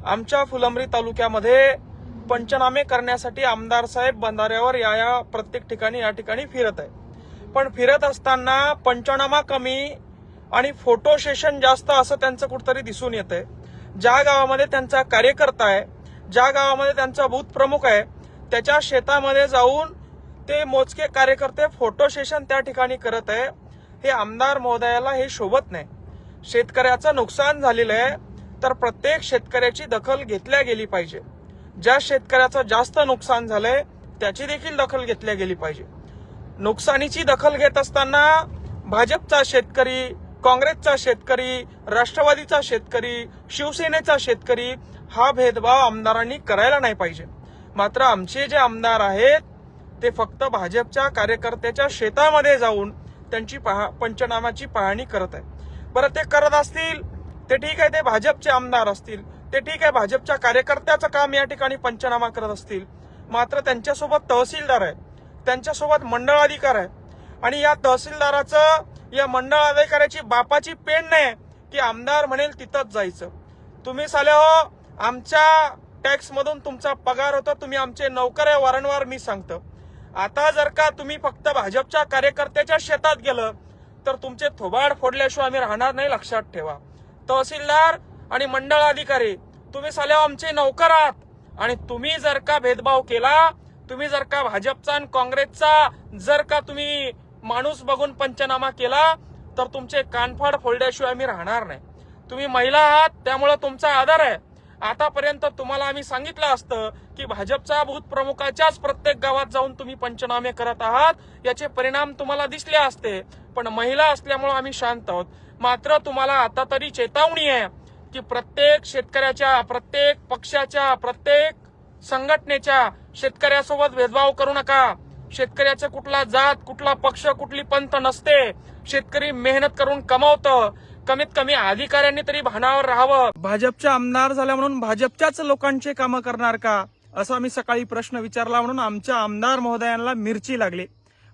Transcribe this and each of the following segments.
आमच्या फुलंब्री तालुक्यामध्ये पंचनामे करण्यासाठी आमदार साहेब बंधाऱ्यावर या प्रत्येक ठिकाणी या ठिकाणी फिरत आहे। पण फिरत असताना पंचनामा कमी आणि फोटो सेशन जास्त असं त्यांचं कुठतरी दिसून येतंय। ज्या गावामध्ये त्यांचा कार्यकर्ता आहे, ज्या गावामध्ये त्यांचा बूथ प्रमुख आहे, त्याच्या शेतामध्ये जाऊन ते मोजके कार्यकर्ते फोटो सेशन त्या ठिकाणी करत आहे। हे आमदार महोदयाला हे शोभत नाही। शेतकऱ्याचं नुकसान झालेलं आहे तर प्रत्येक शेतकऱ्याची दखल घेतल्या गेली पाहिजे। ज्या शेतकऱ्याचं जास्त नुकसान झालंय त्याची देखील दखल घेतल्या गेली पाहिजे। नुकसानीची दखल घेत असताना भाजपचा शेतकरी, काँग्रेसचा शेतकरी, राष्ट्रवादीचा शेतकरी, शिवसेनेचा शेतकरी हा भेदभाव आमदारांनी करायला नाही पाहिजे। मात्र आमचे जे आमदार आहेत ते फक्त भाजपच्या कार्यकर्त्याच्या शेतामध्ये जाऊन त्यांची पंचनामाची पाहणी करत आहे। बरं, ते करत असतील ते ठीक आहे, ते भाजपचे आमदार असतील ते ठीक आहे, भाजपच्या कार्यकर्त्याचं काम या ठिकाणी पंचनामा करत असतील। मात्र त्यांच्यासोबत तहसीलदार आहे, त्यांच्यासोबत मंडळ अधिकारी आहे आणि या तहसीलदाराचं, या मंडळ अधिकाऱ्याची बापाची पेन नाही की आमदार म्हणेल तिथंच जायचं। तुम्ही साले हो, आमच्या टॅक्स मधून तुमचा पगार होता, तुम्ही आमचे नौकर आहे, वारंवार मी सांगतो। आता जर का तुम्ही फक्त भाजपच्या कार्यकर्त्याच्या शेतात गेलं तर तुमचे थोबाड फोडल्याशिवाय आम्ही राहणार नाही, लक्षात ठेवा। तहसीलदार आणि मंडळ अधिकारी तुम्ही साले आमचे नौकर आहात आणि तुम्ही जर का भेदभाव केला, तुम्ही जर का भाजपचा आणि काँग्रेसचा जर का तुम्ही माणूस बघून पंचनामा केला तर तुमचे कानफाड फोडल्याशिवाय आम्ही राहणार नाही। तुम्ही महिला आहात त्यामुळे तुमचा आदर आहे। आतापर्यंत तुम्हाला आम्ही सांगितलं असतं की भाजपचा बूथ प्रमुखाच्याच प्रत्येक गावात जाऊन तुम्ही पंचनामे करत आहात, याचे परिणाम तुम्हाला दिसले असते। पण महिला असल्यामुळे आम्ही शांत आहोत। मात्र तुम्हाला आता तरी चेतावणी आहे की प्रत्येक शेतकऱ्याच्या, प्रत्येक पक्षाच्या, प्रत्येक संघटनेच्या शेतकऱ्यासोबत भेदभाव करू नका। शेतकऱ्याचं कुठला जात, कुठला पक्ष, कुठली पंथ नसते। शेतकरी मेहनत करून कमावतं। कमीत कमी अधिकाऱ्यांनी तरी भानावर राहावं। भाजपचे आमदार झाल्या म्हणून भाजपच्याच लोकांचे कामं करणार का, असा मी सकाळी प्रश्न विचारला। म्हणून आमच्या आमदार महोदयांना मिरची लागली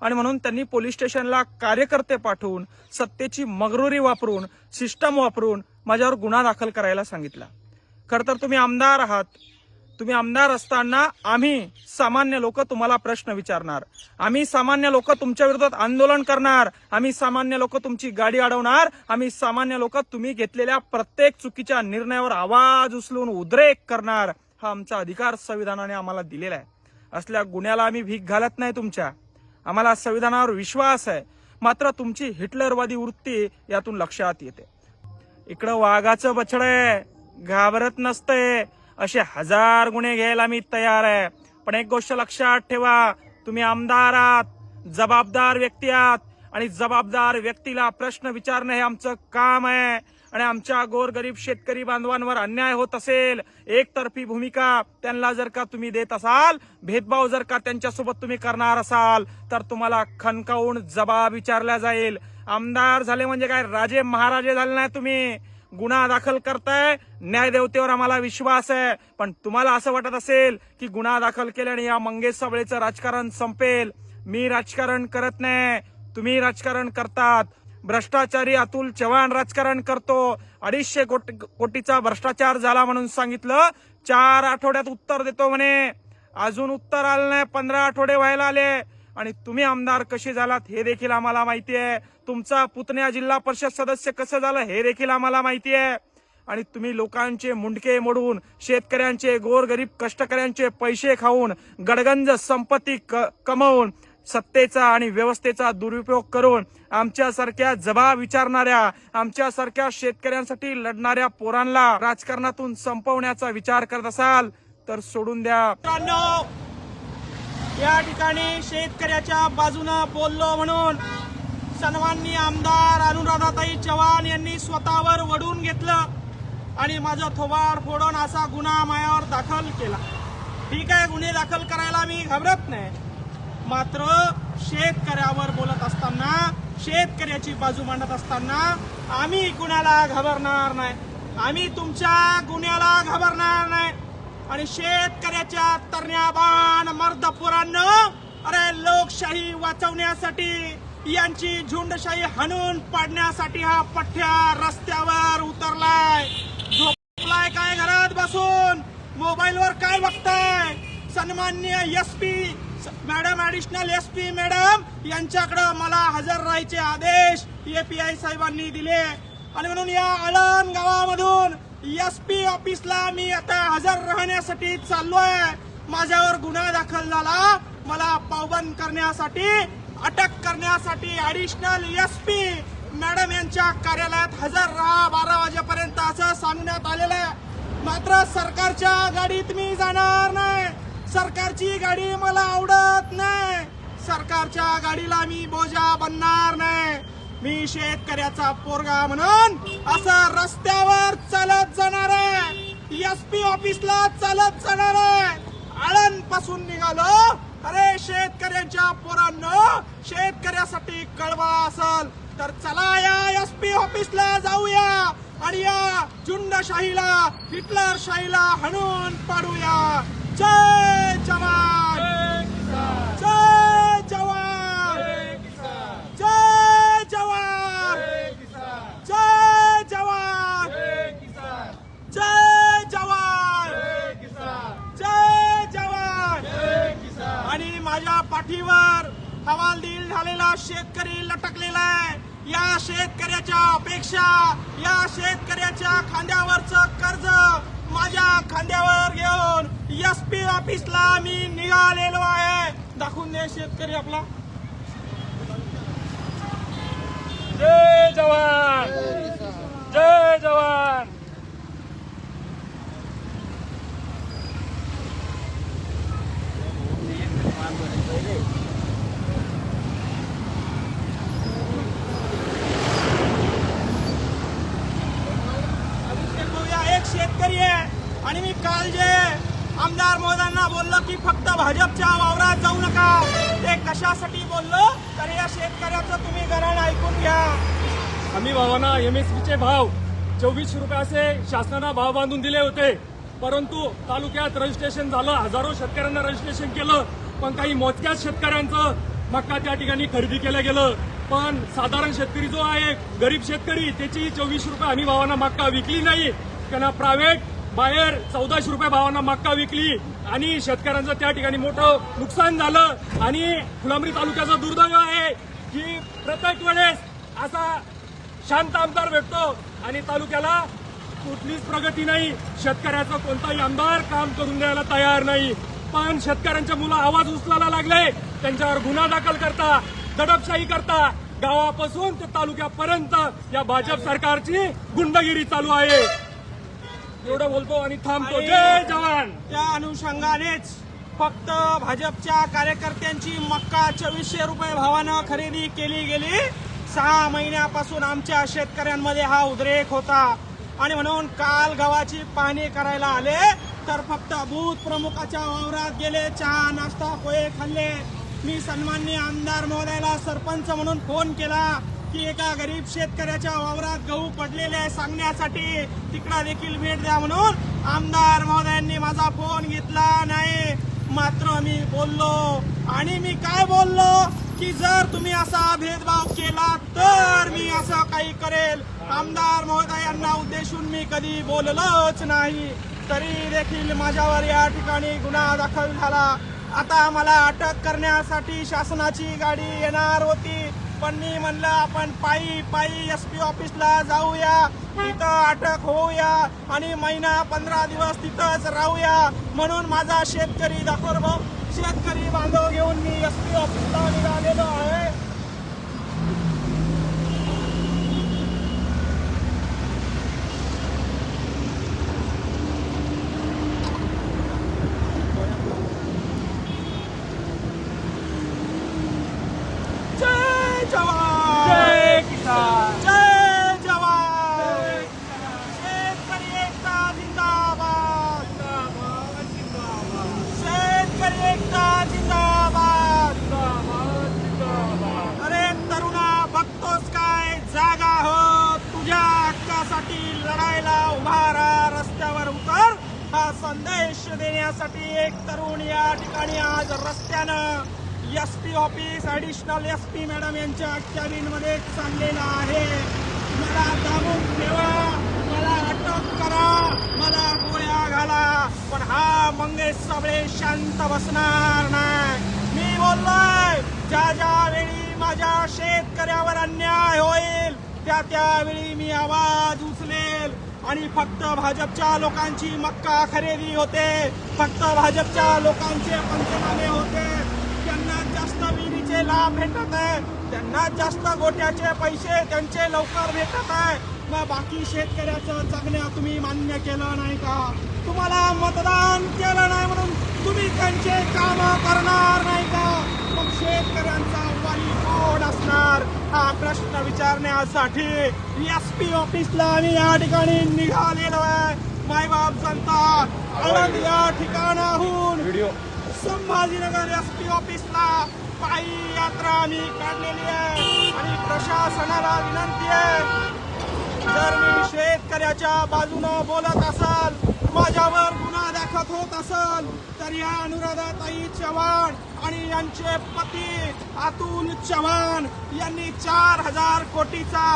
आणि म्हणून त्यांनी पोलीस स्टेशनला कार्यकर्ते पाठवून, सत्तेची मगरुरी वापरून, सिस्टम वापरून माझ्यावर गुन्हा दाखल करायला सांगितला। खरं तर तुम्ही आमदार आहात, तुम्ही आमदार असताना आम्ही सामान्य लोक तुम्हाला प्रश्न विचारणार, आम्ही सामान्य लोक तुमच्या विरोधात आंदोलन करणार, आम्ही सामान्य लोक तुमची गाडी अडवणार, आम्ही सामान्य लोक तुम्ही घेतलेल्या प्रत्येक चुकीच्या निर्णयावर आवाज उचलून उद्रेक करणार। हा आमचा अधिकार संविधानाने आम्हाला दिलेला आहे। असल्या गुन्ह्याला आम्ही भीक घालत नाही तुमच्या, आम्हाला संविधानावर विश्वास आहे। मात्र तुमची हिटलरवादी वृत्ती यातून लक्षात येते। इकडं वाघाचं बछड आहे, घाबरत नसतंय, असे 1000 गुन्हे घ्यायला मी तयार आहे। पण एक गोष्ट लक्षात ठेवा, तुम्ही आमदार आहात, जबाबदार व्यक्ती आहात आणि जबाबदार व्यक्तीला प्रश्न विचारणं हे आमचं काम आहे। आणि आमच्या गोरगरीब शेतकरी बांधवांवर अन्याय होत असेल, एकतर्फी भूमिका त्यांना जर का तुम्ही देत असाल, भेदभाव जर का त्यांच्यासोबत तुम्ही करणार असाल तर तुम्हाला खणकावून जबाब विचारला जाईल। आमदार झाले म्हणजे काय राजे महाराजे झाले नाही तुम्ही। गुन्हा दाखल करताय, न्यायदेवतेवर आम्हाला विश्वास आहे। पण तुम्हाला असं वाटत असेल की गुन्हा दाखल केल्याने या मंगेश साबळेचं राजकारण संपेल। मी राजकारण करत नाही, तुम्ही राजकारण करतात। भ्रष्टाचारी अतुल चव्हाण राजकारण करतो। 250 कोटीचा भ्रष्टाचार झाला म्हणून सांगितलं, 4 आठवड्यात उत्तर देतो म्हणे। अजून उत्तर आलं नाही, 15 आठवडे व्हायला आले आणि तुम्ही आमदार कसे झालात हे देखील आम्हाला माहिती आहे। तुमचा पुतण्या जिल्हा परिषद सदस्य कसं झालं हे देखील आम्हाला माहिती आहे। आणि तुम्ही लोकांचे मुंडके मोडून, शेतकऱ्यांचे, गोरगरीब कष्टकऱ्यांचे पैसे खाऊन, गडगंज संपत्ती कमवून, सत्तेचा आणि व्यवस्थेचा दुरुपयोग करून आमच्यासारख्या जबाब विचारणाऱ्या, आमच्यासारख्या शेतकऱ्यांसाठी लढणाऱ्या पोरांना राजकारणातून संपवण्याचा विचार करत असाल तर सोडून द्या। या ठिकाणी शेतकऱ्याच्या बाजूने बोललो म्हणून सन्माननीय आमदार अनुराधाताई चव्हाण यांनी स्वतःवर वडून घेतलं आणि माझं थोबाड फोडून असा गुन्हा मायावर दाखल केला। ठीक आहे, गुन्हे दाखल करायला मी घाबरत नाही। मात्र शेतकऱ्यावर बोलत असताना, शेतकऱ्याची बाजू मांडत असताना आम्ही कुणाला घाबरणार नाही, आम्ही तुमच्या गुन्ह्याला घाबरणार नाही। आणि शेतकऱ्याच्या तरण्याबाण मर्दपुरांनो, अरे लोकशाही वाचवण्यासाठी, यांची झुंडशाही हाणून पाडण्यासाठी हा पठ्ठ्या रस्त्यावर उतरलाय। झोपलाय काय घरात बसून? मोबाईलवर काय बघताय? सन्माननीय SP madam, additional SP madam यांच्याकडे मला हजर राहायचे आदेश एपीआय साहेबांनी दिले आणि म्हणून या आळंद गावामधून एसपी ऑफिसला मी आता हजर राहण्यासाठी चाललोय. माझ्यावर गुन्हा दाखल झाला. मला पावबंद करण्यासाठी, अटक करण्यासाठी ऍडिशनल एसपी मॅडम यांच्या कार्यालयात हजर राहा 12 वाजेपर्यंत असं सांगण्यात आलेलं आहे. मात्र सरकारच्या गाडीत मी जाणार नाही. सरकारची गाडी मला आवडत नाही. सरकारच्या गाडीला मी बोजा बनणार नाही. मी शेतकऱ्याचा पोरगा म्हणून असं रस्त्यावर चालत जाणार आहे. एसपी ऑफिसला चालत जाणार आहे. आळंद पासून निघालो. अरे शेतकऱ्यांच्या पोरांनो, शेतकऱ्यासाठी कळवा असेल तर चला या एसपी ऑफिसला जाऊया आणि या झुंडशाहीला, हिटलरशाहीला हाणून पाडूया. जय जवान, जय जवान, जय जवान, जय जवान, जय जवान, जय जवान. आणि माझ्या पाठीवर हवालदिल झालेला शेतकरी लटकलेला आहे. या शेतकऱ्याच्या अपेक्षा, या शेतकऱ्याच्या खांद्यावरचं कर्ज माझ्या खांद्यावर घेऊन एसपी ऑफिसला मी निघालेलो आहे. दाखवून दे शेतकरी आपला. जय जवान, जय जवान. एक शेतकरी आहे आणि मी काल जे आमदार महोदयांना बोललो की फक्त भाजपच्या वावरात जाऊ नका, ते कशासाठी बोललो तर या शेतकऱ्याचं तुम्ही गरण ऐकून घ्या. आम्ही भावांना एमएसपीचे भाव 24 रुपये असे शासनानं भाव बांधून दिले होते. परंतु तालुक्यात रजिस्ट्रेशन झालं, हजारो शेतकऱ्यांना रजिस्ट्रेशन केलं, पण काही मोजक्याच शेतकऱ्यांचं मक्का त्या ठिकाणी खरेदी केलं गेलं. पण साधारण शेतकरी जो आहे, गरीब शेतकरी, त्याची 24 रुपये हमी भावांना मक्का विकली नाही. त्यांना प्रायव्हेट बाहेर 1400 रुपये भावांना मक्का विकली आणि शेतकऱ्यांचं त्या ठिकाणी मोठं नुकसान झालं. आणि फुलंब्री तालुक्याचं दुर्दैव आहे की प्रत्येक वेळेस असा शांत आमदार भेटतो आणि तालुक्याला कुठलीच प्रगती नाही. शेतकऱ्याचं कोणताही आमदार काम करून द्यायला तयार नाही. पण शेतकऱ्यांच्या मुलं आवाज उचलायला लागले, त्यांच्यावर गुन्हा दाखल करता, दडपशाही करता. गावापासून ते तालुक्यापर्यंत या भाजप सरकारची गुंडगिरी चालू आहे. एवढं बोलतो आणि थांबतो. जय जवान. त्या अनुषंगानेच फक्त भाजपच्या कार्यकर्त्यांची मक्का 2400 रुपये भावानं खरेदी केली गेली. 6 महिन्यापासून आमच्या शेतकऱ्यांमध्ये हा उद्रेक होता आणि म्हणून काल गावाची पाहणी करायला आले तर फक्त बूथ प्रमुखाच्या वावरात गेले, चहा नाश्ता पोहे खाल्ले. मी सन्माननीय आमदार महोदयाला सरपंच म्हणून फोन केला की एका गरीब शेतकऱ्याच्या वावरात गहू पडलेले आहे सांगण्यासाठी, तिकडे देखील भेट द्या म्हणून. आमदार महोदयांनी माझा फोन घेतला नाही. मात्र मी बोललो आणि मी काय बोललो की जर तुम्ही असा भेदभाव केला तर मी असं काही करेल. आमदार महोदयांना उद्देशून मी कधी बोललोच नाही. तरी देखील माझ्यावर या ठिकाणी गुन्हा दाखल झाला. आता मला अटक करण्यासाठी शासनाची गाडी येणार होती, पण मी म्हणलं आपण पायी एसपी ऑफिसला जाऊया, तिथं अटक होऊया आणि महिना 15 दिवस तिथंच राहूया. म्हणून माझा शेतकरी शेतकरी बांधव घेऊन मी एसपी ऑफिसला निघालेलो आहे. जय जवान, जय किसान. जय जवान. शेतकरी एकता जिंदाबाद, शेतकरी एकता जिंदाबाद. अरे तरुणा, बघतोस काय, जागा हो, तुझ्या हक्कासाठी लढायला उभा राहा, रस्त्यावर उतर. हा संदेश देण्यासाठी एक तरुण या ठिकाणी आज रस्त्यानं SP office, additional SP madam यांच्या कॅबिन मध्ये चाललेला आहे. मला दाबून ठेवा, मला अटक करा, मला गोळ्या घाला, पण हा मंगेश साबळे शांत बसणार नाही. मी बोललोय, ज्या ज्या वेळी माझ्या शेतकऱ्यावर अन्याय होईल त्यावेळी मी आवाज उचलेल. आणि फक्त भाजपच्या लोकांची मक्का खरेदी होते, फक्त भाजपच्या लोकांचे पंचनामे होते, त्यांना जास्त विहिरीचे लाभ भेटत आहे, त्यांना जास्त गोट्याचे पैसे त्यांचे लवकर भेटत आहे. मग बाकी शेतकऱ्याचं जगणं तुम्ही मान्य केलं नाही का? तुम्हाला मतदान केलं नाही म्हणून तुम्ही त्यांचे काम करणार नाही का? मग शेतकऱ्यांचा वाली कोण असणार हा प्रश्न विचारण्यासाठी SP ऑफिसला आम्ही या ठिकाणी निघालेलो आहे. मायबाप जनता आळंद या ठिकाणाहून संभाजीनगर SP ऑफिसला पायी यात्रा आम्ही काढलेली आहे. आणि प्रशासनाला विनंती आहे, जर मी शेतकऱ्याच्या बाजूनं बोलत असाल, माझ्यावर गुन्हा दाखल होत असेल, तर या अनुराधाताई चव्हाण आणि यांचे पती अतुल चव्हाण यांनी 4,000 कोटीचा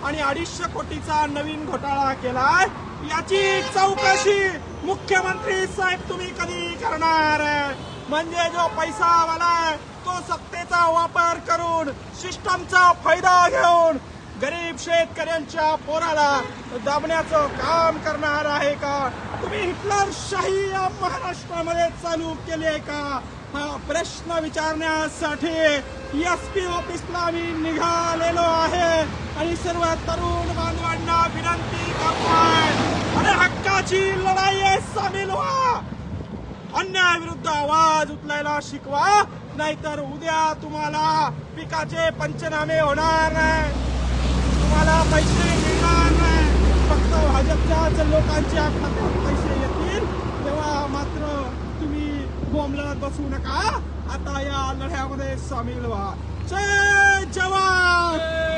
आणि 250 कोटीचा नवीन घोटाळा केलाय. याची चौकशी मुख्यमंत्री साहेब तुम्ही कधी करणार? म्हणजे जो पैसावाला आहे तो सत्तेचा वापर करून, सिस्टमचा फायदा घेऊन गरीब शेतकऱ्यांच्या पोराला दाबण्याचं काम करणार आहे का? तुम्ही हिटलरशाही या महाराष्ट्रामध्ये चालू केली आहे का? हा प्रश्न विचारण्यासाठी SP ऑफिसला आम्ही निघालेलो आहे. आणि सर्व तरुण बांधवांना विनंती करतोय, अरे हक्काची लढाई आहे, सामील व्हा. अन्यायाविरुद्ध आवाज उचलायला शिकवा, नाहीतर उद्या तुम्हाला पिकाचे पंचनामे होणार नाही, तुम्हाला पैसे मिळणार नाही. फक्त भाजपच्या लोकांच्या खात्यात पैसे येतील तेव्हा मात्र तुम्ही बोंबलत बसू नका. आता या लढ्यामध्ये सामील व्हा. जय जवान.